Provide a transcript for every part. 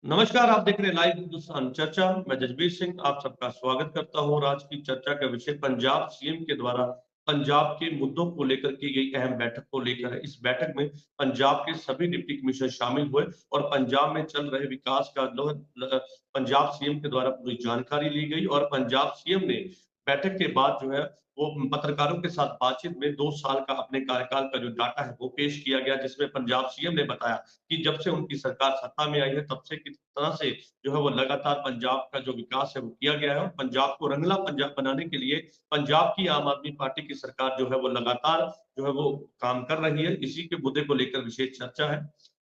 नमस्कार, आप देख रहे हैं लाइव हिंदुस्तान चर्चा। मैं जसबीर सिंह आप सबका स्वागत करता हूं और आज की चर्चा का विषय पंजाब सीएम के द्वारा पंजाब के मुद्दों को लेकर की गई अहम बैठक को लेकर है। इस बैठक में पंजाब के सभी डिप्टी कमिश्नर शामिल हुए और पंजाब में चल रहे विकास का पंजाब सीएम के द्वारा पूरी जानकारी ली गई। और पंजाब सीएम ने बैठक के बाद जो है वो पत्रकारों के साथ बातचीत में 2 साल का अपने कार्यकाल का जो डाटा है वो पेश किया गया, जिसमें पंजाब सीएम ने बताया कि जब से उनकी सरकार सत्ता में आई है तब से किस तरह से जो है वो लगातार पंजाब का जो विकास है वो किया गया है। और पंजाब को रंगला पंजाब बनाने के लिए पंजाब की आम आदमी पार्टी की सरकार जो है वो लगातार जो है वो काम कर रही है। इसी के मुद्दे को लेकर विशेष चर्चा है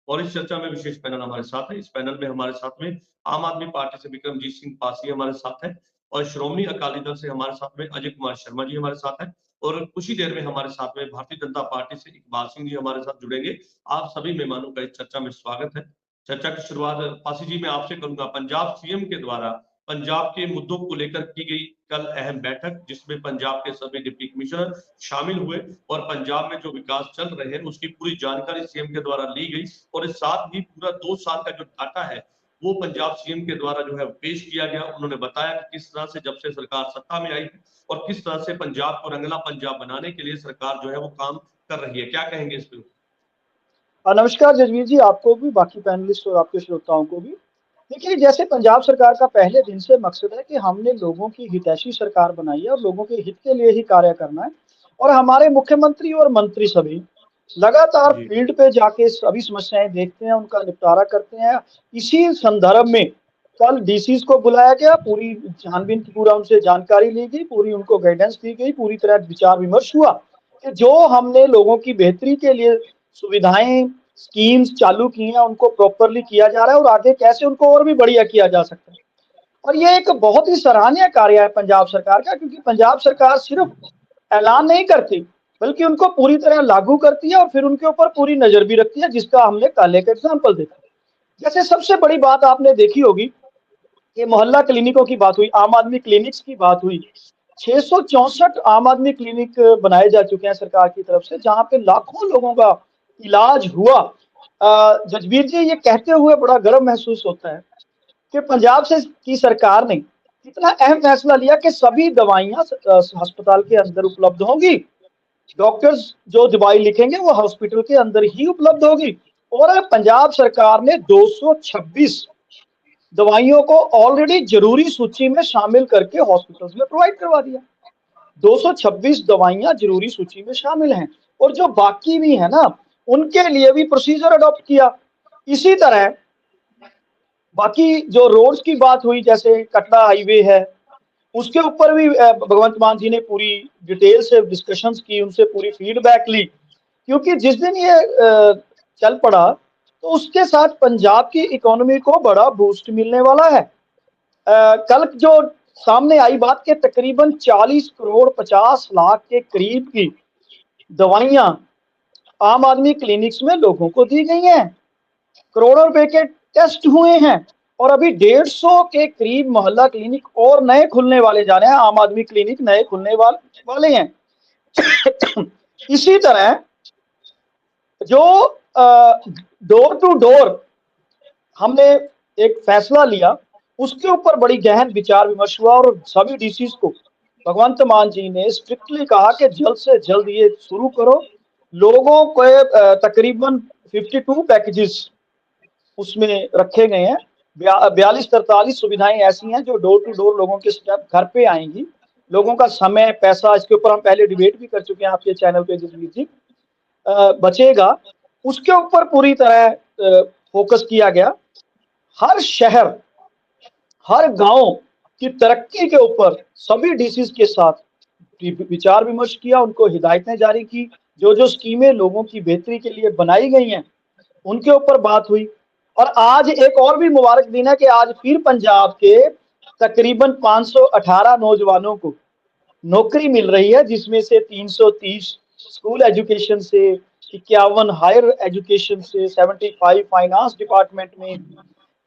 और इस चर्चा में विशेष पैनल हमारे साथ है। इस पैनल में हमारे साथ में आम आदमी पार्टी से विक्रमजीत सिंह पासी हमारे साथ है और श्रोमणी अकाली दल से हमारे साथ में अजय कुमार शर्मा जी हमारे साथ है और कुछ ही देर में हमारे साथ में भारतीय जनता पार्टी से इकबाल सिंह जी हमारे साथ जुड़ेंगे। आप सभी मेहमानों का इस चर्चा में स्वागत है। चर्चा की शुरुआत पासी जी मैं आपसे करूंगा। पंजाब सीएम के द्वारा पंजाब के मुद्दों को लेकर की गई कल अहम बैठक, जिसमें पंजाब के सभी डिप्टी कमिश्नर शामिल हुए और पंजाब में जो विकास चल रहे हैं उसकी पूरी जानकारी सीएम के द्वारा ली गई और इस साथ ही पूरा 2 साल का जो डाटा है वो पंजाब सीएम के द्वारा जो है पेश किया गया। उन्होंने बताया कि किस तरह से जब से सरकार सत्ता में आई है और किस तरह से पंजाब को रंगला पंजाब बनाने के लिए सरकार जो है वो काम कर रही है। क्या कहेंगे इस पे? नमस्कार जसवीर जी, आपको भी, बाकी पैनलिस्ट और आपके श्रोताओं को भी। देखिए, जैसे पंजाब सरकार का पहले दिन से मकसद है कि हमने लोगों की हितैषी सरकार बनाई है और लोगों के हित के लिए ही कार्य करना है। और हमारे मुख्यमंत्री और मंत्री सभी लगातार फील्ड पे जाके सभी समस्याएं देखते हैं, उनका निपटारा करते हैं। इसी संदर्भ में कल डीसीज को बुलाया गया, पूरी छानबीन की पूरा उनसे जानकारी ली गई, पूरी उनको गाइडेंस दी गई, पूरी तरह विचार विमर्श हुआ कि जो हमने लोगों की बेहतरी के लिए सुविधाएं स्कीम्स चालू की हैं उनको प्रॉपरली किया जा रहा है और आगे कैसे उनको और भी बढ़िया किया जा सकता है। और ये एक बहुत ही सराहनीय कार्य है पंजाब सरकार का, क्योंकि पंजाब सरकार सिर्फ ऐलान नहीं करती बल्कि उनको पूरी तरह लागू करती है और फिर उनके ऊपर पूरी नजर भी रखती है, जिसका हमने कल एक एग्जाम्पल देखा। जैसे सबसे बड़ी बात आपने देखी होगी कि मोहल्ला क्लिनिकों की बात हुई, आम आदमी क्लिनिक्स की बात हुई। 664 आम आदमी क्लिनिक बनाए जा चुके हैं सरकार की तरफ से, जहां पे लाखों लोगों का इलाज हुआ। जसबीर जी, ये कहते हुए बड़ा गर्व महसूस होता है कि पंजाब से की सरकार ने इतना अहम फैसला लिया कि सभी दवाइयां अस्पताल के अंदर उपलब्ध होंगी। डॉक्टर्स जो दवाई लिखेंगे वो हॉस्पिटल के अंदर ही उपलब्ध होगी। और पंजाब सरकार ने 226 दवाइयों को ऑलरेडी जरूरी सूची में शामिल करके हॉस्पिटल्स में प्रोवाइड करवा दिया। 226 दवाइयां जरूरी सूची में शामिल हैं और जो बाकी भी है ना, उनके लिए भी प्रोसीजर अडॉप्ट किया। इसी तरह बाकी जो रोड्स की बात हुई, जैसे कटरा हाईवे है, उसके ऊपर भी भगवंत मान जी ने पूरी डिटेल से डिस्कशंस की, उनसे पूरी फीडबैक ली। क्योंकि जिस दिन ये चल पड़ा तो उसके साथ पंजाब की इकोनॉमी को बड़ा बूस्ट मिलने वाला है। कल जो सामने आई बात के तकरीबन 40 करोड़ 50 लाख के करीब की दवाइयां आम आदमी क्लिनिक्स में लोगों को दी गई हैं, करोड़ों रुपए के टेस्ट हुए हैं और अभी 150 के करीब मोहल्ला क्लिनिक और नए खुलने वाले जा रहे हैं, आम आदमी क्लिनिक नए खुलने वाले हैं। इसी तरह जो डोर टू डोर हमने एक फैसला लिया, उसके ऊपर बड़ी गहन विचार विमर्श हुआ और सभी डीसीज को भगवंत मान जी ने स्ट्रिक्टली कहा कि जल्द से जल्द ये शुरू करो। लोगों को तकरीबन 52 पैकेजेस उसमें रखे गए हैं। 42-43 सुविधाएं ऐसी हैं जो डोर टू डोर लोगों के घर पे आएंगी। लोगों का समय पैसा, इसके ऊपर हम पहले डिबेट भी कर चुके हैं आपके चैनल पे जसवीर जी, बचेगा। उसके ऊपर पूरी तरह फोकस किया गया। हर शहर हर गांव की तरक्की के ऊपर सभी डीसीज के साथ विचार विमर्श किया, उनको हिदायतें जारी की। जो जो स्कीमें लोगों की बेहतरी के लिए बनाई गई हैं उनके ऊपर बात हुई। और आज एक और भी मुबारक दिन है कि आज फिर पंजाब के तकरीबन 518 नौजवानों को नौकरी मिल रही है, जिसमें से 330 स्कूल एजुकेशन से, 51 हायर एजुकेशन से, 75 फाइनेंस डिपार्टमेंट में,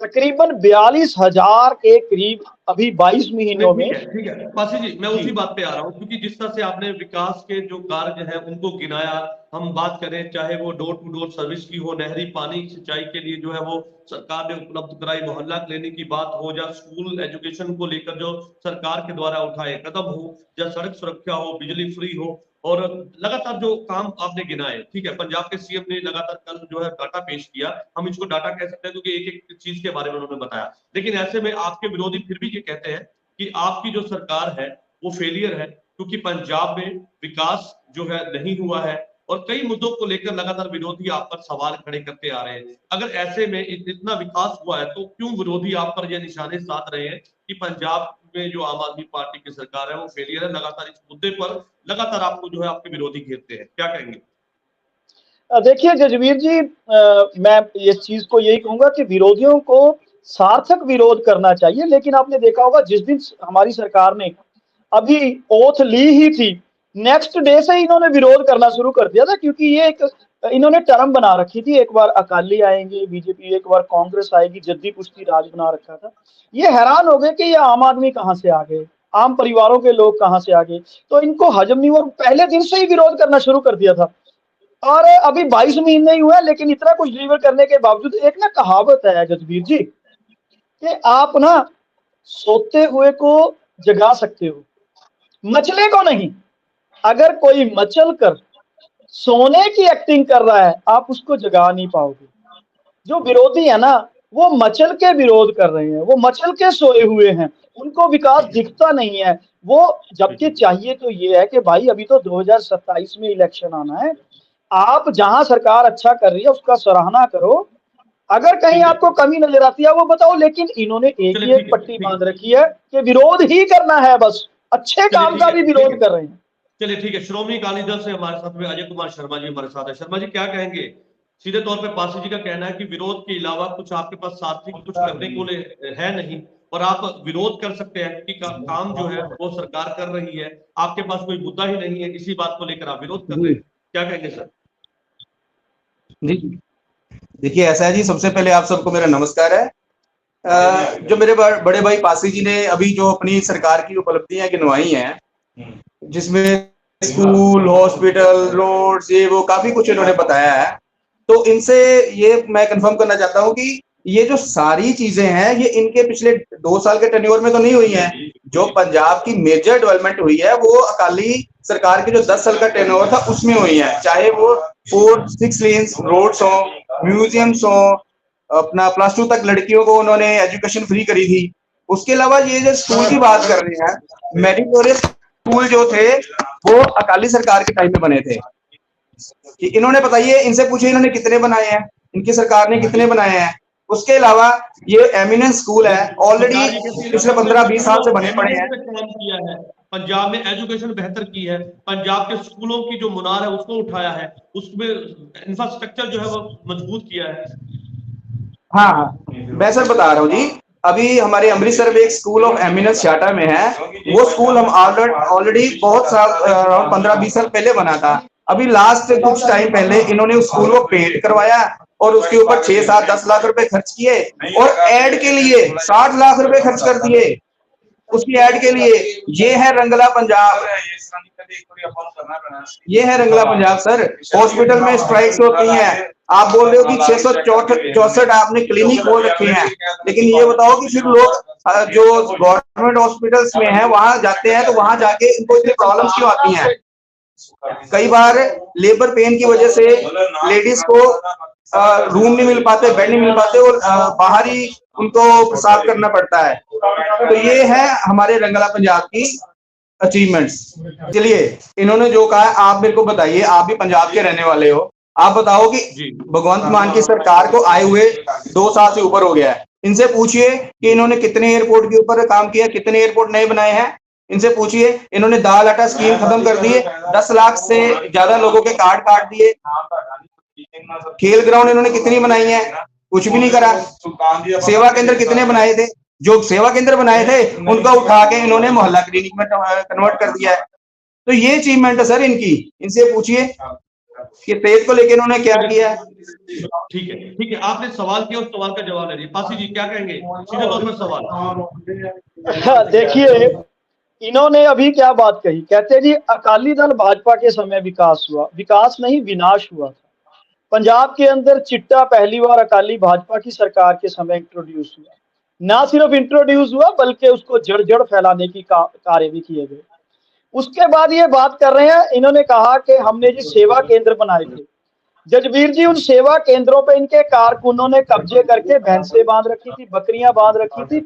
तकरीबन 42,000 के करीब अभी 22 महीनों में। ठीक है पासी जी, मैं उसी बात पे आ रहा हूँ, क्योंकि जिस तरह से आपने विकास के जो कार्य हैं उनको गिनाया, हम बात करें चाहे वो डोर टू डोर सर्विस की हो, नहरी पानी सिंचाई के लिए जो है वो सरकार ने उपलब्ध कराई, मोहल्ला क्लिनिक की बात हो, या स्कूल एजुकेशन को लेकर जो सरकार के द्वारा उठाए कदम हो, या सड़क सुरक्षा हो, बिजली फ्री हो, और लगातार जो काम आपने गिनाए, ठीक है। पंजाब के सीएम ने लगातार कल जो है डाटा पेश किया, हम इसको डाटा कह सकते हैं क्योंकि एक एक चीज के बारे में उन्होंने बताया। लेकिन ऐसे में आपके विरोधी फिर भी ये कहते हैं कि आपकी जो सरकार है वो फेलियर है, क्योंकि पंजाब में विकास जो है नहीं हुआ है, और कई मुद्दों को लेकर लगातार विरोधी आप पर सवाल खड़े करते आ रहे हैं। अगर ऐसे में इतना विकास हुआ है तो क्यों विरोधी आप पर यह निशाने साध रहे हैं कि पंजाब में जो आम आदमी पार्टी की सरकार है वो फेलियर है? लगातार इस मुद्दे पर लगातार आपको जो है आपके विरोधी घेरते हैं, क्या कहेंगे? देखिए जजवीर जी, मैं इस चीज को यही कहूंगा कि विरोधियों को सार्थक विरोध करना चाहिए, लेकिन आपने देखा होगा जिस दिन हमारी सरकार ने अभी ओथ ली ही थी, नेक्स्ट डे से इन्होंने विरोध करना शुरू कर दिया था, क्योंकि ये एक इन्होंने टर्म बना रखी थी, एक बार अकाली आएंगे बीजेपी, एक बार कांग्रेस आएगी, जद्दी कुश्ती राज बना रखा था। ये हैरान हो गए कि ये आम आदमी कहां से आ गए, आम परिवारों के लोग कहां से आ गए, तो इनको हजम नहीं हुआ, पहले दिन से ही विरोध करना शुरू कर दिया था। और अभी 22 महीने ही हुए, लेकिन इतना कुछ डिलीवर करने के बावजूद, एक ना कहावत है जसबीर जी कि आप ना सोते हुए को जगा सकते हो, मचले को नहीं। अगर कोई मचल कर सोने की एक्टिंग कर रहा है, आप उसको जगा नहीं पाओगे। जो विरोधी है ना, वो मचल के विरोध कर रहे हैं, वो मचल के सोए हुए हैं, उनको विकास दिखता नहीं है। वो जबकि चाहिए तो ये है कि भाई अभी तो 2027 में इलेक्शन आना है, आप जहां सरकार अच्छा कर रही है उसका सराहना करो, अगर कहीं आपको कमी नजर आती है वो बताओ। लेकिन इन्होंने एक ही एक पट्टी बांध रखी है कि विरोध ही करना है, बस अच्छे काम का भी विरोध कर रहे हैं। चलिए ठीक है, श्रोमणी अकाली दल से हमारे साथ में अजय कुमार शर्मा जी हमारे साथ है। शर्मा जी क्या कहेंगे? सीधे तौर पे पासी जी का कहना है कि विरोध के अलावा कुछ आपके पास सार्थक कुछ करने को है नहीं, और आप विरोध कर सकते हैं कि काम जो है वो सरकार कर रही है, आपके पास कोई मुद्दा ही नहीं है, इसी बात को लेकर आप विरोध कर रहे हैं, क्या कहेंगे सर? जी देखिए ऐसा है जी, सबसे पहले आप सबको मेरा नमस्कार है। जो मेरे बड़े भाई पासी जी ने अभी जो अपनी सरकार की उपलब्धियां गिनवाई हैं, जिसमें स्कूल, हॉस्पिटल, रोड्स, ये वो काफी कुछ इन्होंने बताया है, तो इनसे ये मैं कंफर्म करना चाहता हूं कि ये जो सारी चीजें हैं ये इनके पिछले 2 साल के टेन्योर में तो नहीं हुई हैं। जो पंजाब की मेजर डेवलपमेंट हुई है वो अकाली सरकार के जो 10 साल का टेन्योर था उसमें हुई है, चाहे वो 4-6 लेन्स रोड्स हो, म्यूजियम्स हो, अपना +2 तक लड़कियों को उन्होंने एजुकेशन फ्री करी थी। उसके अलावा ये जो स्कूल की बात कर रहे हैं, मेरिटोरियस स्कूल जो थे वो अकाली सरकार के टाइम में बने थे। कि इन्होंने बताइए, इनसे पूछे इन्होंने कितने बनाए हैं, इनकी सरकार ने कितने बनाए हैं। उसके अलावा ये एमिनेंस स्कूल है, ऑलरेडी पिछले 15-20 साल से बने पड़े हैं। काम किया है, पंजाब में एजुकेशन बेहतर की है, पंजाब के स्कूलों की जो मुनार है उसको उठाया है, उसमें इंफ्रास्ट्रक्चर जो है वो मजबूत किया है। हाँ मैं सर बता रहा हूँ जी, अभी हमारे अमृतसर में एक स्कूल ऑफ एमिनेंस शाटा में है, वो स्कूल हम ऑलरेडी बहुत साल 15-20 साल पहले बना था। अभी लास्ट कुछ टाइम पहले इन्होंने उस स्कूल को पेंट करवाया और उसके ऊपर 6-7-10 लाख रुपए खर्च किए, और एड के लिए 60 लाख रुपए खर्च कर दिए उसकी एड के लिए। ये है रंगला पंजाब, ये है रंगला पंजाब सर। हॉस्पिटल में स्ट्राइक्स होती हैं, आप बोल रहे हो कि 664 आपने क्लिनिक खोल रखे हैं, लेकिन ये बताओ कि फिर लोग जो गवर्नमेंट हॉस्पिटल्स में है वहां जाते हैं तो वहां जाके इनको इतनी प्रॉब्लम्स क्यों आती हैं? कई बार लेबर पेन की वजह से लेडीज को रूम नहीं मिल पाते, बेड नहीं मिल पाते, और बाहर ही उनको प्रसाद करना पड़ता है। तो ये है हमारे रंगला पंजाब की अचीवमेंट्स। चलिए इन्होंने जो कहा, आप मेरे को बताइए, आप भी पंजाब के रहने वाले हो, आप बताओ कि भगवंत मान की सरकार को आए हुए 2 साल से ऊपर हो गया है, इनसे पूछिए कि इन्होंने कितने एयरपोर्ट के ऊपर काम किया, कितने एयरपोर्ट नए बनाए हैं। इनसे पूछिए, इन्होंने दाल आटा स्कीम खत्म कर दी है, 10 लाख से ज्यादा लोगों के कार्ड काट दिए। खेल ग्राउंड इन्होंने कितनी बनाई है? कुछ भी नहीं करा। सेवा केंद्र कितने बनाए थे? जो सेवा केंद्र बनाए थे उनका उठा के इन्होंने मोहल्ला क्लिनिक में कन्वर्ट कर दिया है। तो ये अचीवमेंट है सर इनकी, इनसे पूछिए। कि सेहत को लेकर इन्होंने क्या किया है। ठीक है, ठीक है, आपने सवाल किया, उस सवाल का जवाब ले लीजिए। पासी जी क्या कहेंगे, सीधे तौर पर सवाल। देखिए, इन्होंने अभी क्या बात कही, कहते जी अकाली दल भाजपा के समय विकास हुआ, विकास नहीं विनाश हुआ था। पंजाब के अंदर चिट्टा पहली बार अकाली भाजपा की सरकार के समय इंट्रोड्यूस हुआ, ना सिर्फ इंट्रोड्यूस हुआ बल्कि उसको जड़ जड़ फैलाने की कार्य भी किए गए। उसके बाद ये बात कर रहे हैं, इन्होंने कहा कि हमने जी सेवा केंद्र बनाए थे। जजवीर जी, उन सेवा केंद्रों पे इनके कारकुनों ने कब्जे करके भैंसे बांध रखी थी, बकरियां बांध रखी थी,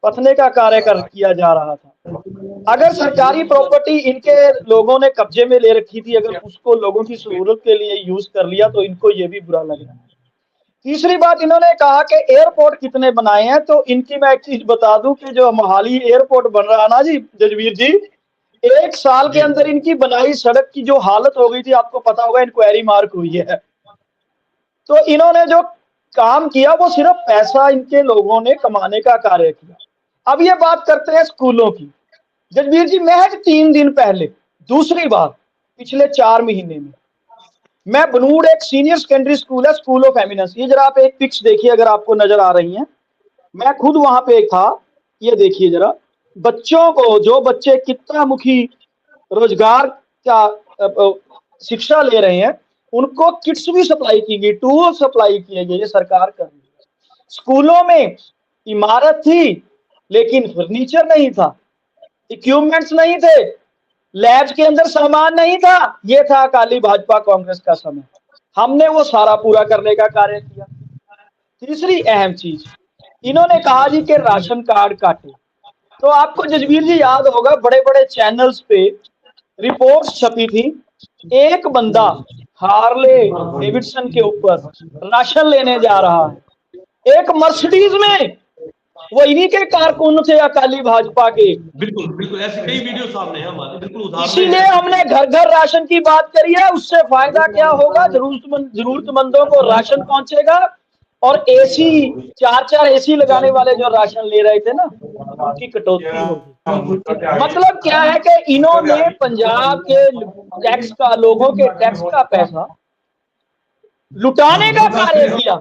पथने का कार्य किया जा रहा था। अगर सरकारी प्रॉपर्टी इनके लोगों ने कब्जे में ले रखी थी, अगर उसको लोगों की सहूलत के लिए यूज कर लिया तो इनको ये भी बुरा लग रहा है। तीसरी बात, इन्होंने कहा कि एयरपोर्ट कितने बनाए हैं, तो इनकी मैं एक चीज बता दूं कि जो मोहाली एयरपोर्ट बन रहा है ना जी जजवीर जी, 1 साल के अंदर इनकी बनाई सड़क की जो हालत हो गई थी, आपको पता होगा, इंक्वायरी मार्क हुई है। तो इन्होंने जो काम किया वो सिर्फ पैसा इनके लोगों ने कमाने का कार्य किया। अब ये बात करते हैं स्कूलों की। जजवीर जी, महज 3 दिन पहले दूसरी बार पिछले 4 महीने में मैं बनूड़, एक सीनियर सेकेंडरी स्कूल है, स्कूल ऑफ एमिनेंस, ये जरा आप एक पिक्स देखिए अगर आपको नजर आ रही हैं, मैं खुद वहां पे था, ये देखिए जरा, बच्चों को, जो बच्चे कितना मुखी रोजगार का शिक्षा ले रहे हैं, उनको किट्स भी सप्लाई की गई, टूल सप्लाई किए गए, ये सरकार कर रही है। स्कूलों में इमारत थी लेकिन फर्नीचर नहीं था, इक्विपमेंट्स नहीं थे, लैब्स के अंदर सामान नहीं था। ये था अकाली भाजपा कांग्रेस का समय, हमने वो सारा पूरा करने का कार्य किया। तीसरी अहम चीज, इन्होंने कहा जी कि राशन कार्ड काटे, तो आपको जजवीर जी याद होगा, बड़े बड़े चैनल्स पे रिपोर्ट्स छपी थी, एक बंदा हार्ले डेविडसन के ऊपर राशन लेने जा रहा है, एक मर्सिडीज में, वो इन्हीं के कारकुन थे अकाली भाजपा के। बिल्कुल बिल्कुल, ऐसे कई वीडियो सामने हैं हमारे, बिल्कुल उदाहरण। इसीलिए हमने घर घर राशन की बात करी है। उससे फायदा क्या होगा, जरूरतमंदों को राशन पहुंचेगा, और एसी, 4 एसी लगाने वाले जो राशन ले रहे थे ना, उनकी कटौती होगी। मतलब क्या है कि इन्होंने पंजाब के टैक्स का, लोगों के टैक्स का पैसा लुटाने का कार्य किया।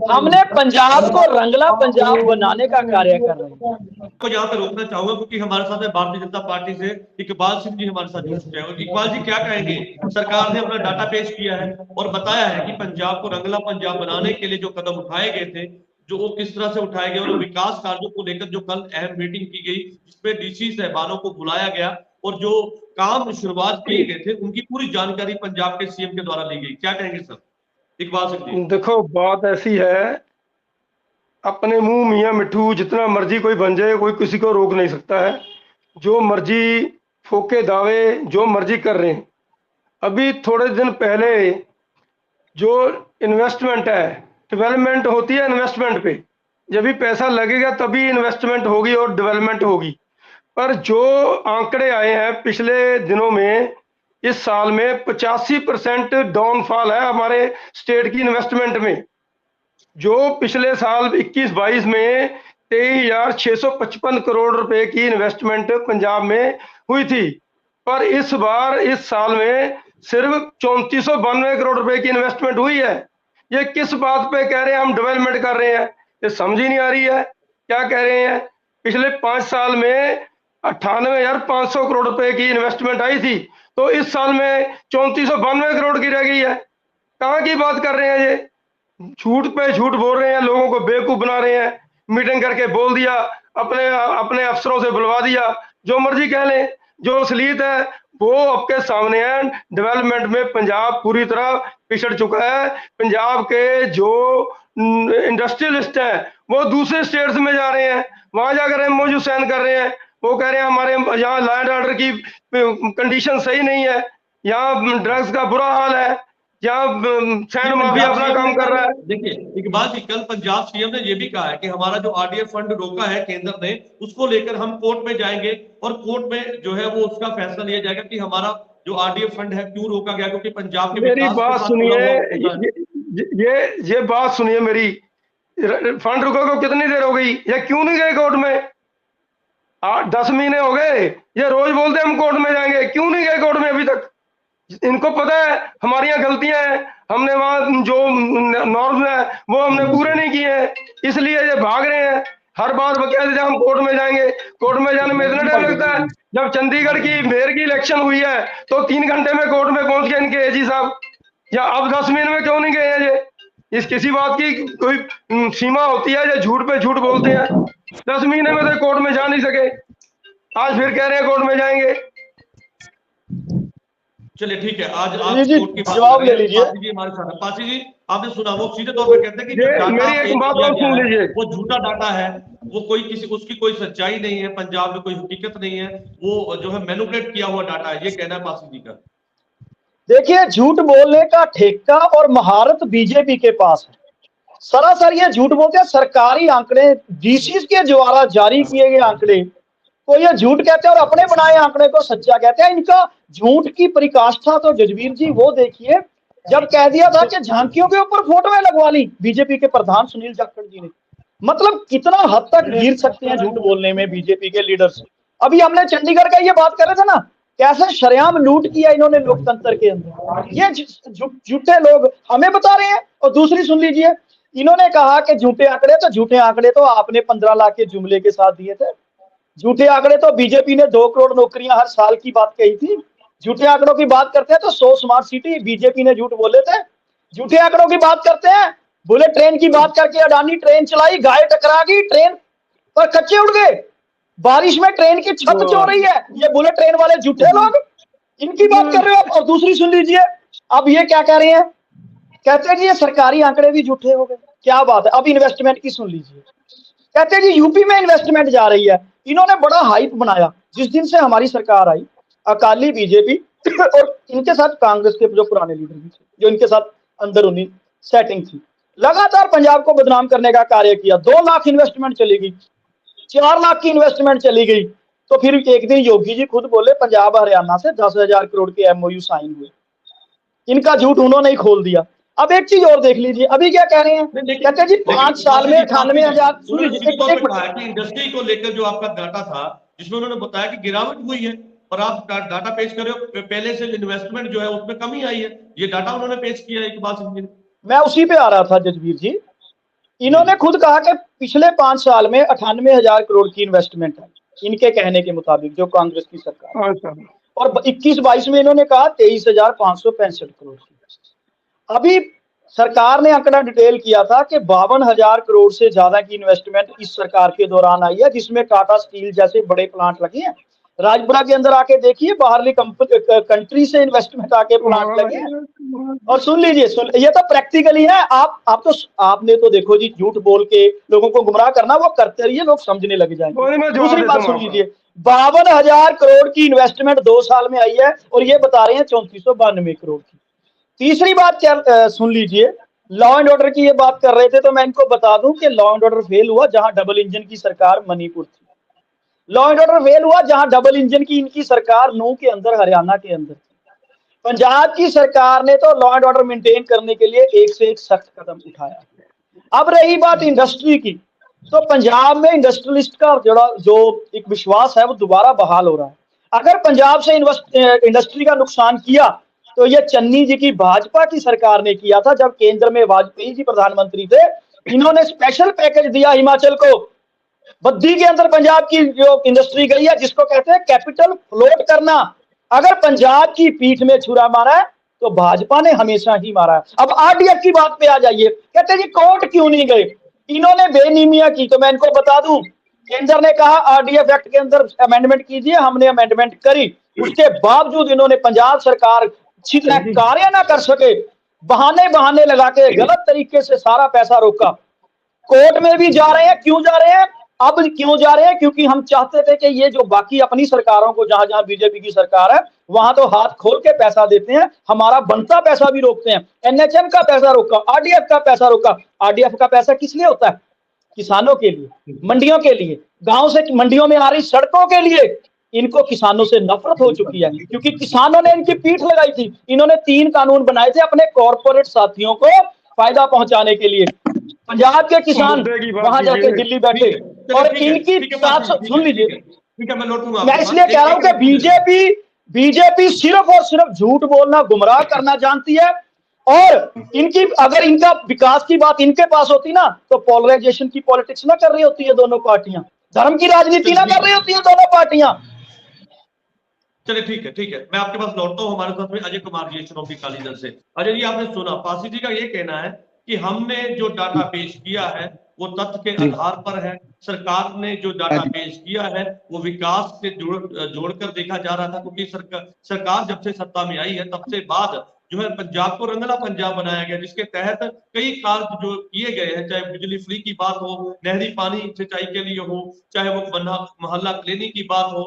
हमने पंजाब को रंगला पंजाब बनाने का कार्य कर रहे हैं। को यहाँ पे रोकना चाहूंगा क्योंकि हमारे साथ है भारतीय जनता पार्टी से इकबाल सिंह जी हमारे साथ जुड़ चुके हैं। इकबाल जी क्या कहेंगे, सरकार ने अपना डाटा पेश किया है और बताया है कि पंजाब को रंगला पंजाब बनाने के लिए जो कदम उठाए गए थे, जो वो किस तरह से उठाए गए, और विकास कार्यों को लेकर जो कल अहम मीटिंग की गई जिसपे डीसी साहबानों को बुलाया गया और जो काम शुरुआत किए गए थे उनकी पूरी जानकारी पंजाब के सीएम के द्वारा ली गई, क्या कहेंगे सर इकबाल सिंह जी? देखो, बात ऐसी है, अपने मुंह मियां मिठू जितना मर्जी कोई बन जाए, कोई किसी को रोक नहीं सकता है। जो मर्जी फोके दावे जो मर्जी कर रहे हैं। अभी थोड़े दिन पहले जो इन्वेस्टमेंट है, डेवलपमेंट होती है इन्वेस्टमेंट पे, जब भी पैसा लगेगा तभी इन्वेस्टमेंट होगी और डेवलपमेंट होगी। पर जो आंकड़े आए हैं पिछले दिनों में, इस साल में 85% डाउनफॉल है हमारे स्टेट की इन्वेस्टमेंट में। जो पिछले साल 21-22 में 23,655 करोड़ रुपए की इन्वेस्टमेंट पंजाब में हुई थी, पर इस बार इस साल में सिर्फ 3492 करोड़ रुपए की इन्वेस्टमेंट हुई है। ये किस बात पे कह रहे हैं हम डेवलपमेंट कर रहे हैं, ये समझ ही नहीं आ रही है क्या कह रहे हैं। पिछले 5 साल में 98,500 करोड़ रुपए की इन्वेस्टमेंट आई थी, तो इस साल में 3492 करोड़ की रह गई है। कहाँ की बात कर रहे हैं ये, झूठ पे झूठ बोल रहे हैं, लोगों को बेवकूफ बना रहे हैं। मीटिंग करके बोल दिया, अपने अफसरों से बुलवा दिया, जो मर्जी कह लें। जो असलियत है वो आपके सामने है। डेवलपमेंट में पंजाब पूरी तरह पिछड़ चुका है। पंजाब के जो इंडस्ट्रियलिस्ट हैं वो दूसरे स्टेट्स में जा रहे हैं, वहां जाकर एमओयू साइन कर रहे हैं। वो कह रहे हैं हमारे यहाँ लॉ एंड ऑर्डर की कंडीशन सही नहीं है, यहाँ ड्रग्स का बुरा हाल है, यहाँ सैंड माफिया अपना काम कर रहा है। देखिए इकबाल जी, कल पंजाब सीएम ने ये भी कहा है कि हमारा जो आरडीएफ फंड रोका है केंद्र ने, उसको लेकर हम कोर्ट में जाएंगे और कोर्ट में जो है वो उसका फैसला लिया जाएगा कि हमारा जो आरडीएफ फंड है क्यों रोका गया, क्योंकि पंजाब के मेरी बात सुनिए, ये बात सुनिए मेरी। फंड रुका को कितनी देर हो गई, या क्यों नहीं गए कोर्ट में? 8-10 महीने हो गए, ये रोज बोलते हम कोर्ट में जाएंगे, क्यों नहीं गए कोर्ट में अभी तक? इनको पता है हमारी यहाँ गलतियां हैं, हमने वहां जो नॉर्म्स है वो हमने पूरे नहीं किए हैं, इसलिए ये भाग रहे हैं। हर बार वो कहते हैं हम कोर्ट में जाएंगे, कोर्ट में जाने में इतना टाइम लगता है। जब चंडीगढ़ की मेयर की इलेक्शन हुई है तो 3 घंटे में कोर्ट में पहुंच गए इनके एजी साहब, या अब 10 मिनट में क्यों नहीं गए हैं ये? इस किसी बात की कोई सीमा होती है, या झूठ पे झूठ बोलते हैं। 10 महीने में तो कोर्ट में जा नहीं सके, आज फिर कह रहे हैं कोर्ट में जाएंगे। चलिए ठीक है, आज आप जी, कोर्ट की बात जवाब कर ले रहे हैं। लीजिए। पासी जी हमारे साथ हैं। पासी जी आपने सुना, वो सीधे तौर पे कहते हैं कि जो डाटा मेरी एक पेश बात किया और गया सुन है, लीजिए। वो झूठा डाटा है, वो कोई किसी उसकी कोई सच्चाई नहीं है, पंजाब में कोई हकीकत नहीं है, वो जो है मैनिपुलेट किया हुआ डाटा है, ये कहना है पासी जी का। देखिए, झूठ बोलने का ठेका और महारत बीजेपी के पास है। सरासर ये झूठ बोलते हैं। सरकारी आंकड़े, डीसी के द्वारा जारी किए गए आंकड़े को ये झूठ कहते हैं और अपने बनाए आंकड़े को सच्चा कहते हैं। इनका झूठ की पराकाष्ठा तो जजवीर जी वो देखिए, जब कह दिया था कि झांकियों के ऊपर फोटोएं लगवा ली बीजेपी के प्रधान सुनील जाखड़ जी ने। मतलब कितना हद तक गिर सकते हैं झूठ बोलने में बीजेपी के लीडर्स। अभी हमने चंडीगढ़ का ये बात कर रहे थे ना, कैसे शरेआम लूट किया इन्होंने लोकतंत्र के अंदर। ये झूठे लोग हमें बता रहे हैं। और दूसरी सुन लीजिए, इन्होंने कहा कि झूठे आंकड़े तो आपने 15 लाख के जुमले के साथ दिए थे। झूठे आंकड़े तो बीजेपी ने 2 करोड़ नौकरियां हर साल की बात कही थी। झूठे आंकड़ों की बात करते हैं तो 100 स्मार्ट सिटी बीजेपी ने झूठ बोले थे। झूठे आंकड़ों की बात करते हैं, बुलेट ट्रेन की बात करके अडानी ट्रेन चलाई, गाय टकरा गई, ट्रेन पर कच्चे उड़ गए, बारिश में ट्रेन की छत चो रही है। ये बुलेट ट्रेन वाले झूठे लोग, इनकी बात कर रहे हो आप। और दूसरी सुन लीजिए, अब ये क्या कह रहे हैं, कहते हैं जी ये सरकारी आंकड़े भी झूठे हो गए। क्या बात है। अब इन्वेस्टमेंट की सुन लीजिए, कहते हैं जी यूपी में इन्वेस्टमेंट जा रही है। इन्होंने बड़ा हाइप बनाया जिस दिन से हमारी सरकार आई, अकाली बीजेपी और इनके साथ कांग्रेस के जो पुराने लीडर भी थे, जो इनके साथ अंदरूनी सेटिंग थी, लगातार पंजाब को बदनाम करने का कार्य किया। 2 लाख इन्वेस्टमेंट चली गई, 4 लाख की इन्वेस्टमेंट चली गई। तो फिर एक दिन योगी जी खुद बोले पंजाब हरियाणा से 10,000 करोड़ के MOU साइन हुए। इनका झूठ उन्होंने ही खोल दिया। अब एक चीज और देख लीजिए, अभी क्या कह रहे हैं, कहते हैं जी 5 साल में 98,000। इंडस्ट्री को लेकर जो आपका डाटा था जिसमें उन्होंने बताया कि गिरावट हुई है, और आप डाटा पेश कर रहे हो पहले से इन्वेस्टमेंट जो है उसमें कमी आई है, ये डाटा उन्होंने पेश किया है। एक बात समझिए, मैं उसी पे आ रहा था जजवीर जी। इन्होंने खुद कहा कि पिछले 5 साल में 98,000 करोड़ की इन्वेस्टमेंट है, इनके कहने के मुताबिक, जो कांग्रेस की सरकार। और 21-22 में इन्होंने कहा 23,565 करोड़ की। अभी सरकार ने आंकड़ा डिटेल किया था कि 52,000 करोड़ से ज्यादा की इन्वेस्टमेंट इस सरकार के दौरान आई है, जिसमें टाटा स्टील जैसे बड़े प्लांट लगे हैं। राजपुरा के अंदर आके देखिए, बाहरली कंट्री से इन्वेस्टमेंट आके प्लांट लगे हैं। और सुन लीजिए, ये तो प्रैक्टिकली है। आपने तो देखो जी, झूठ बोल के लोगों को गुमराह करना वो करते रहिए, लोग समझने लग जाएंगे। दूसरी बात सुन लीजिए, 52,000 करोड़ की इन्वेस्टमेंट 2 साल में आई है और ये बता रहे हैं 3492 करोड़ की। तीसरी बात क्या सुन लीजिए, लॉ एंड ऑर्डर की ये बात कर रहे थे, तो मैं इनको बता दूं कि लॉ एंड ऑर्डर फेल हुआ जहां डबल इंजन की सरकार मणिपुर थी। लॉ एंड ऑर्डर फेल हुआ जहां डबल इंजन की इनकी सरकार नूह के अंदर, हरियाणा के अंदर। पंजाब की सरकार ने तो लॉ एंड ऑर्डर मेंटेन करने के लिए एक से एक सख्त कदम उठाया। अब रही बात इंडस्ट्री की, तो पंजाब में इंडस्ट्रियलिस्ट का जो एक विश्वास है वो दोबारा बहाल हो रहा है। अगर पंजाब से इंडस्ट्री का नुकसान किया तो ये चन्नी जी की भाजपा की सरकार ने किया था, जब केंद्र में वाजपेयी जी प्रधानमंत्री थे। इन्होंने स्पेशल पैकेज दिया हिमाचल को। बद्दी के अंदर पंजाब की जो इंडस्ट्री गई है, जिसको कहते हैं कैपिटल फ्लोट करना। अगर पंजाब की पीठ में छुरा मारा है तो भाजपा ने हमेशा ही मारा है। अब RDF की बात पे आ जाइए, कहते हैं जी कोर्ट क्यों नहीं गए, इन्होंने बेनिमिया की। तो मैं इनको बता दूं, केंद्र ने कहा RDF एक्ट के अंदर अमेंडमेंट कीजिए, हमने अमेंडमेंट करी। उसके बावजूद इन्होंने, पंजाब सरकार अच्छी तरह कार्य ना कर सके, बहाने लगा के गलत तरीके से सारा पैसा रोका। कोर्ट में भी जा रहे हैं। क्यों जा रहे हैं? अब क्यों जा रहे हैं? क्योंकि हम चाहते थे कि ये जो बाकी अपनी सरकारों को, जहां जहां बीजेपी की सरकार है वहां तो हाथ खोल के पैसा देते हैं, हमारा बनता पैसा भी रोकते हैं। NHM का पैसा रोका, RDF का पैसा रोका। RDF का पैसा किस लिए होता है? किसानों के लिए, मंडियों के लिए, गांव से मंडियों में आ रही सड़कों के लिए। इनको किसानों से नफरत हो चुकी है क्योंकि किसानों ने इनकी पीठ लगाई थी। इन्होंने 3 कानून बनाए थे अपने कॉर्पोरेट साथियों को फायदा पहुंचाने के लिए। पंजाब के किसान वहां जाके दिल्ली बैठे और इनकी साथ, सुन लीजिए, मैं इसलिए कह रहा हूं कि बीजेपी बीजेपी सिर्फ और सिर्फ झूठ बोलना, गुमराह करना जानती है। और इनकी अगर इनका विकास की बात इनके पास होती ना, तो पोलराइजेशन की पॉलिटिक्स ना कर रही होती है दोनों पार्टियां, धर्म की राजनीति ना कर रही होती है दोनों पार्टियां। चलिए ठीक है, मैं आपके पास लौटता हूँ। हमारे साथ में अजय कुमार जी चुनौती काली दल से। अजय जी, आपने सुना पासी जी का ये कहना है कि हमने जो डाटा पेश किया है वो तथ्य के आधार पर है। सरकार ने जो डाटा पेश किया है वो विकास से जोड़कर देखा जा रहा था, क्योंकि सरकार जब से सत्ता में आई है तब से बाद जो है पंजाब को रंगला पंजाब बनाया गया, जिसके तहत कई कार्य जो किए गए हैं, चाहे बिजली फ्री की बात हो, नहरी पानी सिंचाई के लिए हो, चाहे वो मोहल्ला क्लिनिक की बात हो,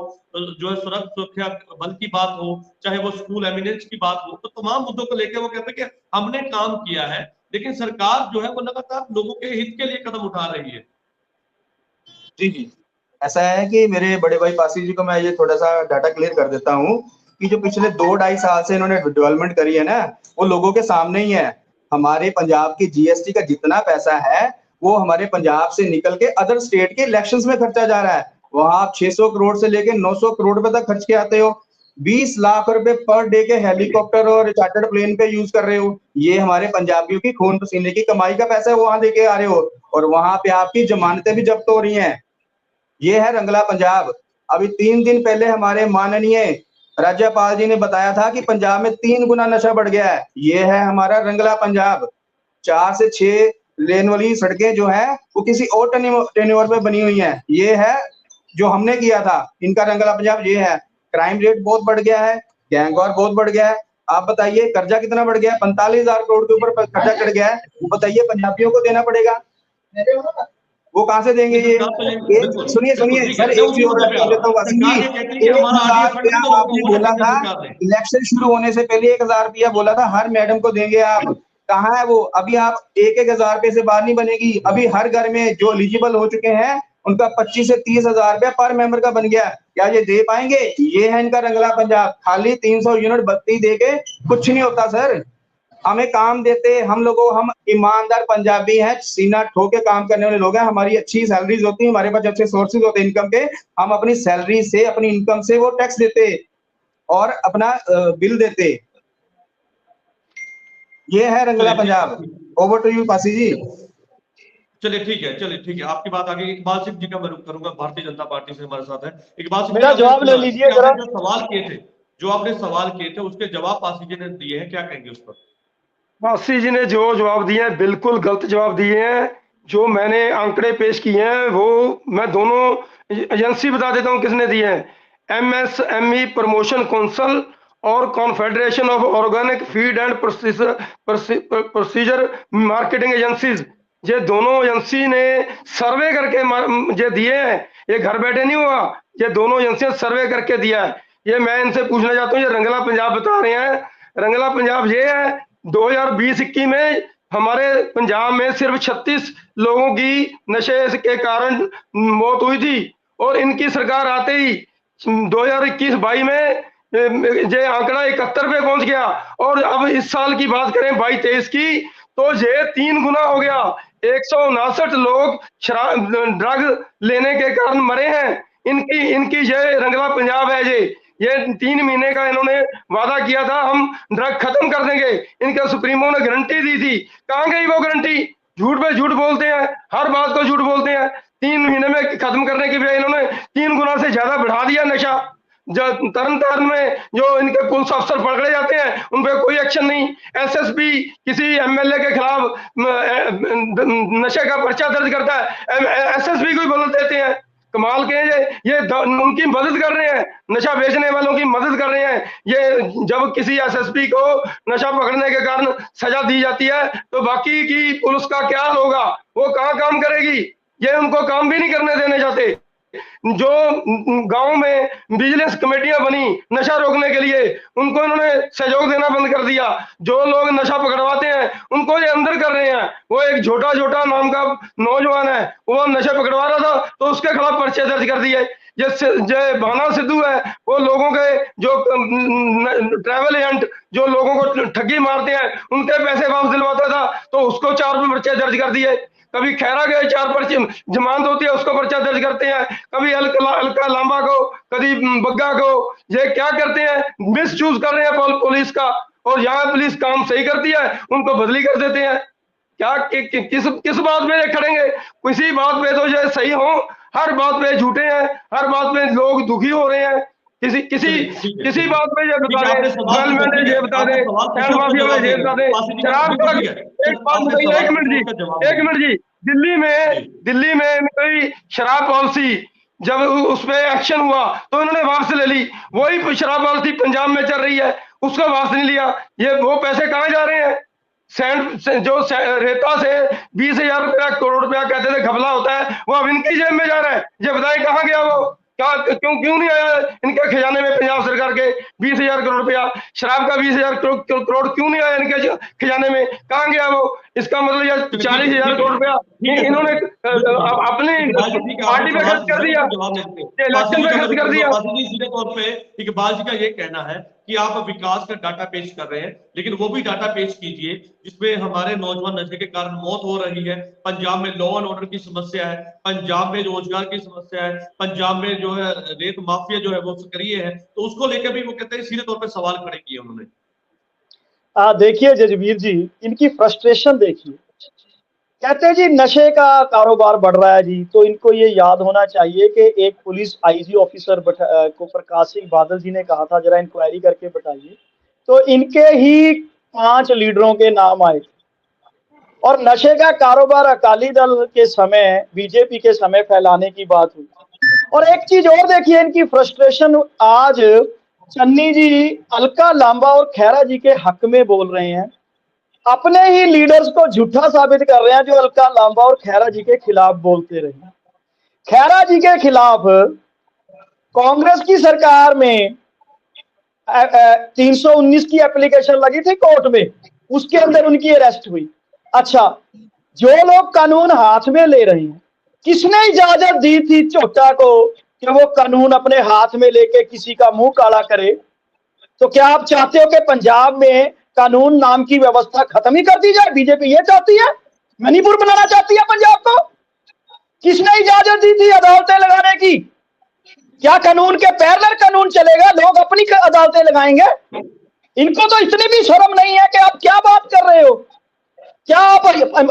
जो है सुरक्षा बल की बात हो, चाहे वो स्कूल एमिनेंस की बात हो, तो तमाम मुद्दों को लेकर वो कहते हैं कि हमने काम किया है। लेकिन सरकार जो है वो लगातार लोगों के हित के लिए कदम उठा रही है। जी, ऐसा है कि मेरे बड़े भाई पासी जी को मैं ये थोड़ा सा डाटा क्लियर कर देता हूँ कि जो पिछले 2-2.5 साल से इन्होंने डेवलपमेंट करी है ना, वो लोगों के सामने ही है। हमारे पंजाब की जीएसटी का जितना पैसा है वो हमारे पंजाब से निकल के अदर स्टेट के इलेक्शंस में खर्चा जा रहा है। वहां आप 600 करोड़ से लेके 900 करोड़ रुपए तक खर्च के आते हो। 20 लाख रुपए पर डे के हेलीकॉप्टर और चार्टर्ड प्लेन पे यूज कर रहे हो। ये हमारे पंजाबियों की खून पसीने की कमाई का पैसा है, वहां देके आ रहे हो, और वहां पे आपकी जमानतें भी जब्त हो रही हैं। ये है रंगला पंजाब। अभी 3 दिन पहले हमारे माननीय राज्यपाल जी ने बताया था कि पंजाब में 3 गुना नशा बढ़ गया है। ये है हमारा रंगला पंजाब। 4 से 6 लेन वाली सड़कें जो है वो किसी और टेन्योर पे बनी हुई हैं। ये है जो हमने किया था, इनका रंगला पंजाब ये है। क्राइम रेट बहुत बढ़ गया है, गैंग वॉर बहुत बढ़ गया है। आप बताइए कर्जा कितना बढ़ गया है? 45,000 करोड़ के ऊपर कर्जा चढ़ गया है। वो बताइए पंजाबियों को देना पड़ेगा, वो कहां से देंगे? ये सुनिए सर, एक चीज और बता देता हूँ वासिम जी। 1,000 रुपया आपने बोला था इलेक्शन शुरू होने से पहले, 1,000 रुपया बोला था हर मैडम को देंगे आप। कहाँ है वो? अभी आप 1,000 रुपए से बाहर नहीं बनेगी। अभी हर घर में जो एलिजिबल हो चुके हैं उनका 25 से 30,000 रुपया पर मेंबर का बन गया। क्या ये दे पाएंगे? ये है इनका रंगला पंजाब। खाली 300 यूनिट बत्ती देके कुछ नहीं होता सर। हमें काम देते हम लोगों, हम ईमानदार पंजाबी हैं, सीना ठोक के काम करने वाले लोग हैं। हमारी अच्छी सैलरीज होती है, हमारे पास अच्छे सोर्सेज होते हैं इनकम के। हम अपनी सैलरी से, अपनी इनकम से वो टैक्स देते और अपना बिल देते। ये है Rangla Punjab. Over to you Pasi ji. चलिए ठीक है, आपकी बात आगे। इकबाल सिंह जी का मैं रुख करूंगा, भारतीय जनता पार्टी से हमारे साथ है। इकबाल सिंह, मेरा जवाब ले लीजिए जरा। जो आपने सवाल किए थे उसके जवाब पासी जी ने दिए हैं, क्या कहेंगे उस पर? पासी जी ने जो जवाब दिए हैं बिल्कुल गलत जवाब दिए हैं। जो मैंने आंकड़े पेश किए हैं वो मैं दोनों एजेंसी बता देता हूं किसने दिए हैं। MSME प्रमोशन काउंसिल और confederation of organic feed and procedure marketing agencies, ये दोनों एजेंसी ने सर्वे करके ये दिए हैं। ये घर बैठे नहीं हुआ, ये दोनों एजेंसियां सर्वे करके दिया है। ये मैं इनसे पूछना चाहता हूँ, ये रंगला पंजाब बता रहे हैं। रंगला पंजाब ये है 2020-21 में हमारे पंजाब में सिर्फ 36 लोगों की नशे के कारण मौत हुई थी, और इनकी सरकार आते ही 2021-22 में ये आंकड़ा 71 पे पहुंच गया। और अब इस साल की बात करें 22-23 की, तो ये 3 गुना हो गया। 159 लोग शराब ड्रग लेने के कारण मरे हैं। इनकी ये रंगला पंजाब है। ये 3 महीने का इन्होंने वादा किया था हम ड्रग खत्म कर देंगे। इनका सुप्रीमो ने गारंटी दी थी, कहां गई वो गारंटी? झूठ पे झूठ बोलते हैं, हर बात को झूठ बोलते हैं। 3 महीने में खत्म करने की बजाय इन्होंने 3 गुना से ज्यादा बढ़ा दिया नशा। जो तरन तारण में जो इनके पुलिस अफसर पकड़े जाते हैं उन पर कोई एक्शन नहीं। SSP किसी MLA के खिलाफ नशे का पर्चा दर्ज करता है, SSP को ही बदल देते हैं। कमाल के ये उनकी मदद कर रहे हैं, नशा बेचने वालों की मदद कर रहे हैं। ये जब किसी SSP को नशा पकड़ने के कारण सजा दी जाती है तो बाकी की पुलिस का क्या होगा? वो कहाँ काम करेगी? ये उनको काम भी नहीं करने देने जाते। जो गांव में विजिलेंस कमेटियां बनी नशा रोकने के लिए, उनको इन्होंने सहयोग देना बंद कर दिया। जो लोग नशा पकड़वाते हैं उनको ये अंदर कर रहे हैं। वो एक झोटा नाम का नौजवान है, वो नशा पकड़वा रहा था तो उसके खिलाफ पर्चे दर्ज कर दिए। जय भाना सिद्धू है, वो लोगों के जो ट्रैवल एजेंट जो लोगों को ठगी मारते हैं उनके पैसे वापस दिलवाता था तो उसको 4 पर्चे दर्ज कर दिए। कभी खैरा गए 4 पर्चे जमानत होती है उसको पर्चा दर्ज करते हैं, कभी अलका लांबा को, कभी बग्गा को। ये क्या करते हैं, मिस चूज कर रहे हैं पुलिस का। और यहाँ पुलिस काम सही करती है उनको बदली कर देते हैं। क्या किस बात पे खड़ेंगे? किसी बात पे तो ये सही हो, हर बात पे झूठे हैं, हर बात पे लोग दुखी हो रहे हैं। किसी बात पे ये बता दें, गवर्नमेंट ने ये बता दें, शहर माफिया में ये बता दें, शराब का एक बात बताइए, 1 मिनट जी। दिल्ली में कोई शराब पॉलिसी जब उस पर एक्शन हुआ तो उन्होंने वापस ले ली। वही शराब पॉलिसी पंजाब में चल रही है, उसको वापस नहीं लिया। ये वो पैसे कहाँ जा रहे हैं? जो रेता से 20,000 रुपया, करोड़ रुपया कहते थे घपला होता है, वो अब इनकी जेब में जा रहा है। ये बताएं कहाँ गया वो? क्यों नहीं आया इनके खजाने में? पंजाब सरकार के 20,000 करोड़ रुपया शराब का 20,000 करोड़ क्यों नहीं आया इनके खजाने में? कहाँ गया वो? इसका मतलब ये 40,000 करोड़ रुपया इन्होंने अपने पार्टी पे खर्च कर दिया, इलेक्शन पे खर्च कर दिया। सीधे तौर पे इकबाल जी का ये कहना है कि आप विकास का डाटा पेश कर रहे हैं, लेकिन वो भी डाटा पेश कीजिए जिसमें हमारे नौजवान नशे के कारण मौत हो रही है, पंजाब में लॉ एंड ऑर्डर की समस्या है, पंजाब में रोजगार की समस्या है, पंजाब में जो है रेत माफिया जो है वो सक्रिय है। तो उसको लेकर भी वो कहते हैं, सीधे तौर पर सवाल खड़े किए उन्होंने। देखिए जजवीर जी, इनकी फ्रस्ट्रेशन देखिए। कहते हैं जी नशे का कारोबार बढ़ रहा है जी, तो इनको ये याद होना चाहिए कि एक पुलिस आईजी ऑफिसर को प्रकाश सिंह बादल जी ने कहा था जरा इंक्वायरी करके बताइए, तो इनके ही 5 लीडरों के नाम आए। और नशे का कारोबार अकाली दल के समय, बीजेपी के समय फैलाने की बात हुई। और एक चीज और देखिए इनकी फ्रस्ट्रेशन, आज चन्नी जी अलका लांबा और खैरा जी के हक में बोल रहे हैं, अपने ही लीडर्स को झूठा साबित कर रहे हैं जो अलका लांबा और खैरा जी के खिलाफ बोलते रहे। खैरा जी के खिलाफ कांग्रेस की सरकार में 319 की एप्लीकेशन लगी थी कोर्ट में, उसके अंदर उनकी अरेस्ट हुई। अच्छा, जो लोग कानून हाथ में ले रहे हैं, किसने इजाजत दी थी चोटा को कि वो कानून अपने हाथ में लेके किसी का मुंह काला करे? तो क्या आप चाहते हो कि पंजाब में कानून नाम की व्यवस्था खत्म ही कर दी जाए? बीजेपी ये चाहती है, मणिपुर बनाना चाहती है पंजाब को? किसने इजाजत दी थी अदालतें लगाने की? क्या कानून के पैरेलल कानून चलेगा? लोग अपनी अदालतें लगाएंगे? इनको तो इतनी भी शर्म नहीं है कि आप क्या बात कर रहे हो? क्या आप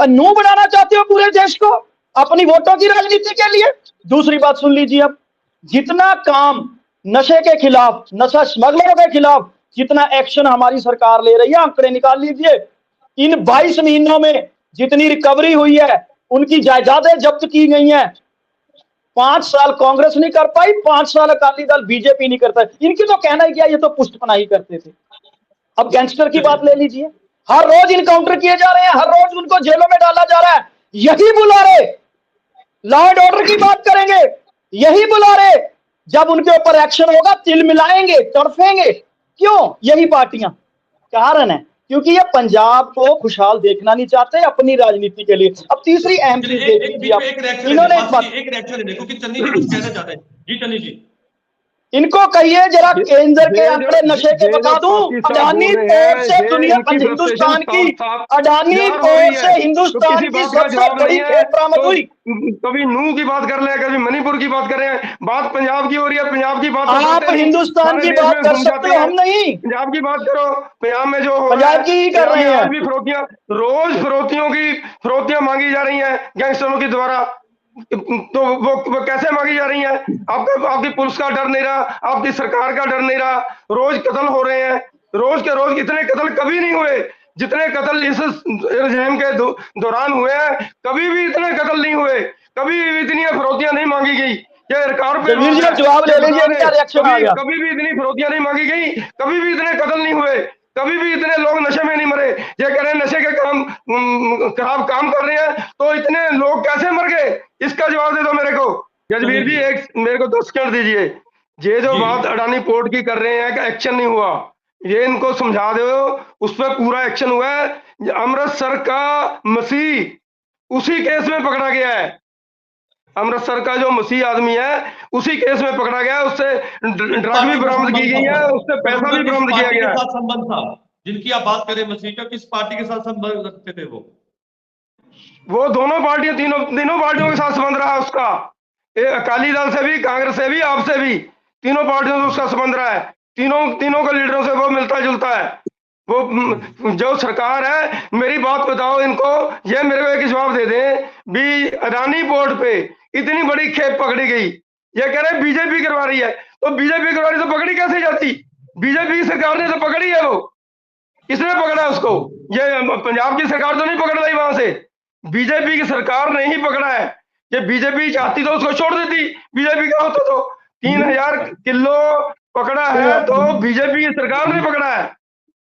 नू बनाना चाहते हो पूरे देश को अपनी वोटों की राजनीति के लिए? दूसरी बात सुन लीजिए, अब जितना काम नशे के खिलाफ, नशा स्मगलरों के खिलाफ जितना एक्शन हमारी सरकार ले रही है, आंकड़े निकाल लीजिए। इन 22 महीनों में जितनी रिकवरी हुई है, उनकी जायदादें जब्त की गई हैं। 5 साल कांग्रेस नहीं कर पाई, 5 साल अकाली दल बीजेपी नहीं करता। इनकी तो कहना ही क्या, ये तो पुष्टपनाही करते थे। अब गैंगस्टर की बात ले लीजिए, हर रोज इनकाउंटर किए जा रहे हैं, हर रोज उनको जेलों में डाला जा रहा है। यही बुलारे लॉ एंड ऑर्डर की बात करेंगे, यही बुलारे जब उनके ऊपर एक्शन होगा तिल मिलाएंगे, तड़फेंगे। क्यों? यही पार्टियां। कारण है क्योंकि ये पंजाब को खुशहाल देखना नहीं चाहते अपनी राजनीति के लिए। अब तीसरी अहम चीज देख लीजिए आप, इन्होंने एक रिएक्शन देने क्योंकि चन्नी जी कुछ कहना चाहते हैं। जी चन्नी जी, इनको कहिए जरा केंद्र के आंकड़े नशे के बता दूं। अडानी पोर्ट से दुनिया हिंदुस्तान की, अडानी पोर्ट से हिंदुस्तान की सबसे बड़ी खेत बरामद हुई। कभी नूह की बात कर रहे हैं, कभी मणिपुर की बात कर रहे हैं, बात पंजाब की हो रही है। पंजाब की बात आप हिंदुस्तान की बात कर सकते हो, हम नहीं। पंजाब की बात करो, पंजाब में जो पंजाब की ही कर रहे हैं। भी फरोतियां, रोज फरोतियां मांगी जा रही है गैंगस्टरों के द्वारा। तो वो कैसे मांगी जा रही है? आपकी पुलिस का डर नहीं रहा, आपकी सरकार का डर नहीं रहा। रोज कत्ल हो रहे हैं, रोज के रोज। इतने कत्ल कभी नहीं हुए जितने कत्ल इस रजीम के दौरान हुए हैं। कभी भी इतने कत्ल नहीं हुए, कभी भी इतनी फरोतियां नहीं मांगी गई। ये रिकॉर्ड पे जवाब ले लीजिए, कभी भी इतनी फरोतियां नहीं मांगी गई, कभी भी इतने कत्ल नहीं हुए, कभी भी इतने लोग नशे में नहीं मरे। ये कह रहे हैं नशे के खराब काम कर रहे हैं, तो इतने लोग कैसे मर गए? इसका जवाब दे दो मेरे को। जजवीर जी एक मेरे को 10 सेकंड दीजिए। ये जो बात अडानी पोर्ट की कर रहे हैं कि एक्शन नहीं हुआ, ये इनको समझा दो, उस पर पूरा एक्शन हुआ है। अमृतसर का मसीह उसी केस में पकड़ा गया है। अमृतसर का जो मसीह आदमी है उसी केस में पकड़ा गया है। उससे ड्रग भी बरामद की गई है, उससे पैसा भी बरामद किया गया है। संबंध था जिनकी आप बात करें, मसीह का किस पार्टी के साथ संबंध रखते थे वो? वो दोनों पार्टियां, तीनों पार्टियों के साथ संबंध रहा उसका, अकाली दल से भी, कांग्रेस से भी, आपसे भी, तीनों पार्टियों से उसका संबंध रहा है। तीनों के लीडरों से वो मिलता जुलता है। वो जो सरकार है, मेरी बात बताओ इनको, ये मेरे को एक जवाब दे दें भी, अडानी पोर्ट पे इतनी बड़ी खेप पकड़ी गई, ये कह रहे बीजेपी करवा रही है, तो बीजेपी करवा रही तो पकड़ी कैसे जाती? बीजेपी की सरकार ने तो पकड़ी है, वो किसने पकड़ा उसको? ये पंजाब की सरकार तो नहीं पकड़ रही, वहां से बीजेपी की सरकार ने ही पकड़ा है। ये बीजेपी चाहती तो उसको छोड़ देती, बीजेपी का होता तो 3000 किलो पकड़ा है, तो बीजेपी की सरकार ने पकड़ा है।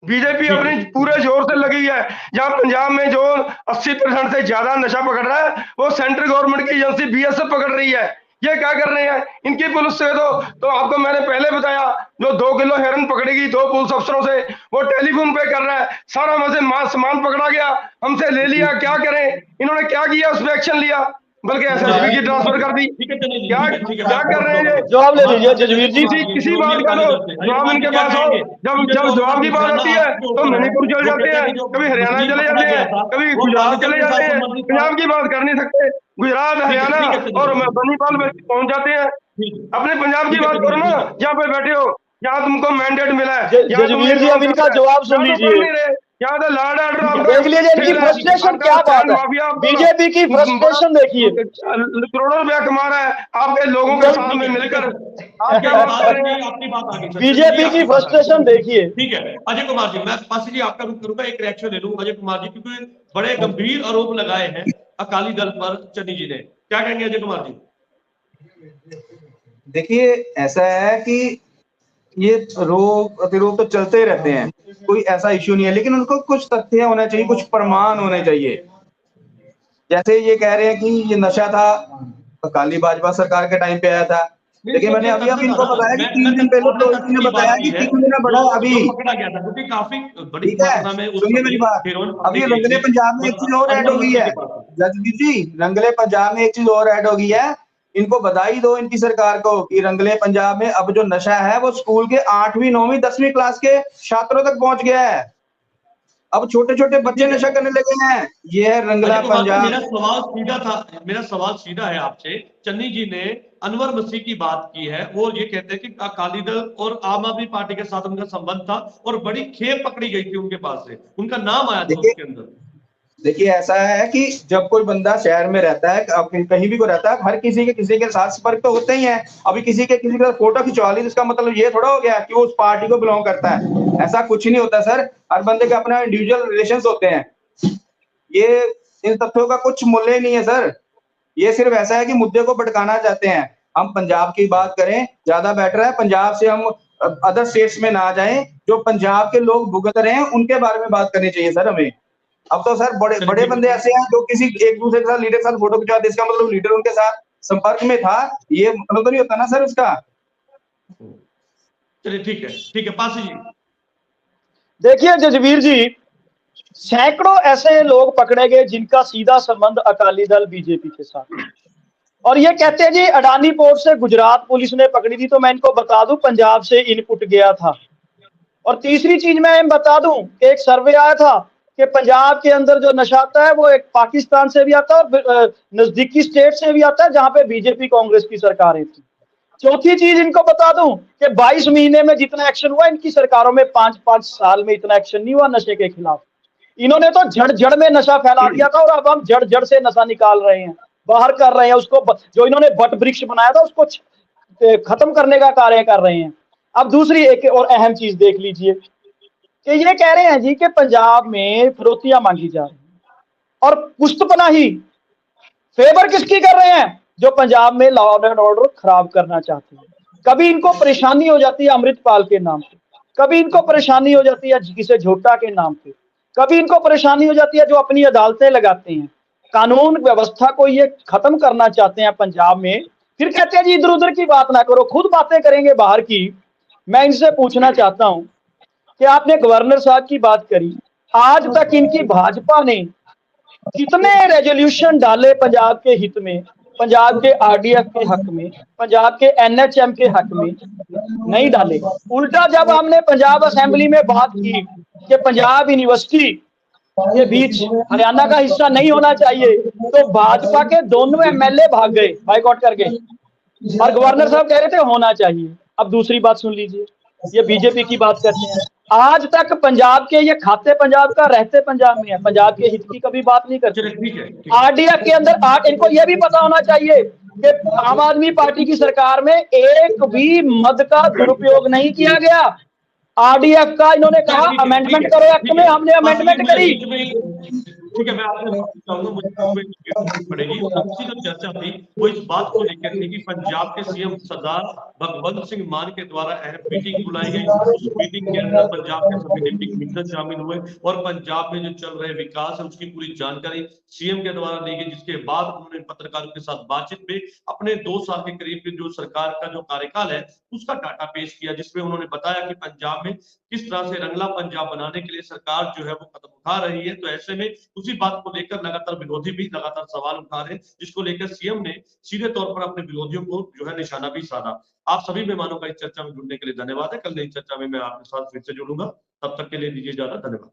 बीजेपी अपने पूरे जोर से लगी है। जहां पंजाब में जो 80% से ज्यादा नशा पकड़ रहा है, वो सेंट्रल गवर्नमेंट की एजेंसी बीएसएफ पकड़ रही है। ये क्या कर रहे हैं इनकी पुलिस से? तो आपको मैंने पहले बताया, जो 2 किलो हेरोइन पकड़ेगी 2 पुलिस अफसरों से, वो टेलीफोन पे कर रहा है, सारा मजे सामान पकड़ा गया, हमसे ले लिया। क्या करें इन्होंने? क्या किया? उस पर एक्शन लिया, बल्कि एसएसपी की ट्रांसफर कर दी। क्या कर रहे हैं? जवाब ले लीजिए जजवीर जी। किसी बात का तो जवाब इनके पास हो। जब जवाब की बात आती है तो मणिपुर चले जाते हैं, कभी हरियाणा चले जाते हैं, कभी गुजरात चले जाते हैं। पंजाब की बात कर नहीं सकते, गुजरात, हरियाणा और मणिपुर में पहुंच जाते हैं। अपने पंजाब की बात करो ना, जहाँ पे बैठे हो, जहाँ तुमको मैंडेट मिला है। जजवीर जी अब इनका जवाब सुन लीजिए। यहाँ तो लाड ऑर्डर देख लीजिए इनकी फ्रस्ट्रेशन क्या बात है, बीजेपी की फ्रस्ट्रेशन देखिए। करोड़ों रुपया कमा रहा है आपके लोगों के साथ में मिलकर। आप क्या बात कर रहे हैं? अपनी बात आगे बीजेपी की फ्रस्ट्रेशन देखिए। ठीक है अजय कुमार जी, मैं पासी जी आपका रुख करूंगा, एक रिएक्शन ले लूं अजय कुमार जी, क्योंकि बड़े गंभीर आरोप लगाए हैं अकाली दल पर चन्नी जी ने। क्या कहेंगे अजय कुमार जी? देखिए ऐसा है कि ये रोग प्रतिरोध तो चलते ही रहते हैं, कोई ऐसा इश्यू नहीं है, लेकिन उनको कुछ तथ्य होने चाहिए, कुछ प्रमाण होने चाहिए। जैसे ये कह रहे हैं कि ये नशा था अकाली भाजपा सरकार के टाइम पे आया था, लेकिन मैंने अभी इनको बताया कि 3 दिन पहले तो इन्होंने बताया कि 3 दिन बड़ा अभी पकड़ा गया था, क्योंकि काफी बड़ी ठीक है। सुनिए मेरी बात, अभी रंगले पंजाब में एक चीज और ऐड हो गई है जजवीर जी, रंगले पंजाब में एक चीज और ऐड हो गई है। इनको बधाई दो इनकी सरकार को कि रंगले पंजाब में अब जो नशा है वो स्कूल के 8वीं 9वीं 10वीं क्लास के छात्रों तक पहुंच गया है। अब छोटे छोटे बच्चे नशा करने लगे हैं। ये है रंगला पंजाब। मेरा सवाल सीधा है आपसे। चन्नी जी ने अनवर मसीह की बात की है, वो ये कहते हैं कि अकाली दल और आम आदमी पार्टी के साथ उनका संबंध था और बड़ी खेप पकड़ी गई थी उनके पास से, उनका नाम आया था उसके अंदर। देखिए ऐसा है कि जब कोई बंदा शहर में रहता है, कहीं भी कोई रहता है, हर किसी के साथ संपर्क तो होते ही है। अभी किसी के साथ फोटो खिंचवा ली, इसका मतलब ये थोड़ा हो गया कि वो उस पार्टी को बिलोंग करता है। ऐसा कुछ नहीं होता सर, हर बंदे के अपने इंडिविजुअल रिलेशंस होते हैं। ये इन तथ्यों का कुछ मूल्य ही नहीं है सर। ये सिर्फ ऐसा है कि मुद्दे को भटकाना चाहते हैं। हम पंजाब की बात करें, ज्यादा बेटर है। पंजाब से हम अदर स्टेट्स में ना जाएं, जो पंजाब के लोग भुगत रहे हैं उनके बारे में बात करनी चाहिए सर हमें। अब तो सर बड़े बंदे ऐसे हैं जो किसी एक दूसरे के साथ लीडर के साथ फोटो खिंचवाते, इसका मतलब लीडर उनके साथ संपर्क में था, ये मतलब तो नहीं होता ना सर उसका। चलिए ठीक है पासी जी। देखिए जजवीर जी, सैकड़ों ऐसे लोग पकड़े गए जिनका सीधा संबंध अकाली दल बीजेपी के साथ, और ये कहते हैं जी अडानी पोर्ट से गुजरात पुलिस ने पकड़ी थी। तो मैं इनको बता दूं पंजाब से इनपुट गया था। और तीसरी चीज मैं बता दूं कि एक सर्वे आया था कि पंजाब के अंदर जो नशा आता है वो एक पाकिस्तान से भी आता है और नजदीकी स्टेट से भी आता है जहां पे बीजेपी कांग्रेस की सरकारें थी। चौथी चीज इनको बता दूं कि 22 महीने में जितना एक्शन हुआ इनकी सरकारों में 5 साल में इतना एक्शन नहीं हुआ नशे के खिलाफ। इन्होंने तो जड़ में नशा फैला दिया था और अब हम जड़ से नशा निकाल रहे हैं, बाहर कर रहे हैं उसको। जो इन्होंने बट वृक्ष बनाया था उसको खत्म करने का कार्य कर रहे हैं। अब दूसरी एक और अहम चीज देख लीजिए कि ये कह रहे हैं जी कि पंजाब में फिरौतियां मांगी जा रही हैं और पुष्टपनाही फेवर किसकी कर रहे हैं? जो पंजाब में लॉ एंड ऑर्डर खराब करना चाहते हैं। कभी इनको परेशानी हो जाती है अमृतपाल के नाम पे, कभी इनको परेशानी हो जाती है किसी झोटा के नाम पे, कभी इनको परेशानी हो जाती है जो अपनी अदालतें लगाते हैं। कानून व्यवस्था को ये खत्म करना चाहते हैं पंजाब में। फिर कहते हैं जी इधर उधर की बात ना करो, खुद बातें करेंगे बाहर की। मैं इनसे पूछना चाहता हूं कि आपने गवर्नर साहब की बात करी, आज तक इनकी भाजपा ने कितने रेजोल्यूशन डाले पंजाब के हित में, पंजाब के आरडीएफ के हक में, पंजाब के एनएचएम के हक में? नहीं डाले। उल्टा जब हमने पंजाब असेंबली में बात की कि पंजाब यूनिवर्सिटी के बीच हरियाणा का हिस्सा नहीं होना चाहिए, तो भाजपा के दोनों एमएलए भाग गए बाइकआउट करके, और गवर्नर साहब कह रहे थे होना चाहिए। अब दूसरी बात सुन लीजिए, ये बीजेपी की बात करते हैं। आज तक पंजाब के, ये खाते पंजाब का रहते पंजाब में है, पंजाब के हित की कभी बात नहीं करते। ठीक है। आरडीएफ के अंदर इनको ये भी पता होना चाहिए कि आम आदमी पार्टी की सरकार में एक भी मद का दुरुपयोग नहीं किया गया। आरडीएफ का इन्होंने कहा अमेंडमेंट करो एक्ट में, हमने अमेंडमेंट करी। ठीक है, मैं आपसे चाहूंगा, मुझे पड़ेगी। दूसरी जो चर्चा थी वो इस बात को लेकर थी कि पंजाब के सीएम सरदार भगवंत सिंह मान के द्वारा अहम मीटिंग बुलाई गई। उस मीटिंग के अंदर पंजाब के सभी डिप्टी कमिश्नर शामिल हुए और पंजाब में जो चल रहे विकास है उसकी पूरी जानकारी सीएम के द्वारा दी गई, जिसके बाद उन्होंने पत्रकारों के साथ बातचीत में अपने 2 साल के करीब जो सरकार का जो कार्यकाल है उसका डाटा पेश किया, जिसमें उन्होंने बताया कि पंजाब में किस तरह से रंगला पंजाब बनाने के लिए सरकार जो है वो कदम उठा रही है। तो ऐसे में उसी बात को लेकर लगातार विरोधी भी लगातार सवाल उठा रहे हैं, जिसको लेकर सीएम ने सीधे तौर पर अपने विरोधियों को जो है निशाना भी साधा। आप सभी मेहमानों का इस चर्चा में जुड़ने के लिए धन्यवाद है। कल नई चर्चा में मैं आपके साथ फिर से जुड़ूंगा, तब तक के लिए दीजिए इजाजत। धन्यवाद।